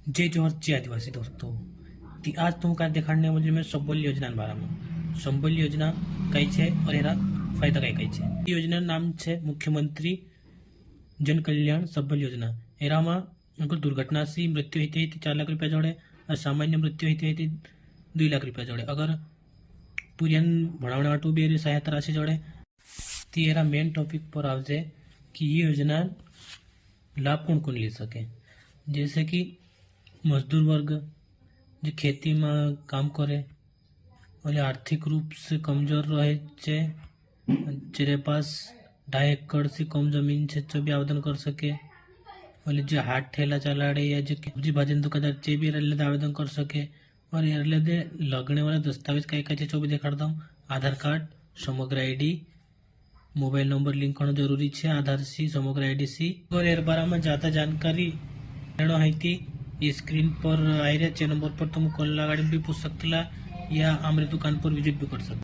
जय जोहर जय आदिवासी दोस्तों। ती आज तुमको आज दिखाने वाली मैं सबल योजना के बारे में। सबल योजना कई छे और एना फायदा कई छे। योजना नाम छे मुख्यमंत्री जन कल्याण सबल योजना। एरा में अगर दुर्घटना से मृत्यु होती है 4 लाख रुपया जोड़े और सामान्य मृत्यु होती है 2 लाख रुपया जोड़े। अगर पुरियन भणावने वाटू भी सहायता राशि जोड़े तो एरा मेन टॉपिक पर आवजे कि ये योजना लाभ कौन कौन ले सके। जैसे कि मजदूर वर्ग जो खेती में काम करे और आर्थिक रूप से कमजोर रहे छे, जेरे पास 2.5 एकड़ से कम जमीन छे तो भी आवेदन कर सके। और जो हाथ ठेला चलाड़े या जो सब्जी भाजन दुकानदार चे भी आवेदन कर सके। और ये लगने वाला दस्तावेज कई कई चो भी देखा हूँ। आधार कार्ड, समग्र आईडी, मोबाइल नंबर लिंक होना जरूरी है आधार से, समग्र आईडी से। और एर बारे में ज्यादा जानकारी लेना है थी ये स्क्रीन पर आई रहे नंबर पर तुम कॉल लगा भी पूछ सकते या हमारे दुकान पर विजिट भी कर सकते।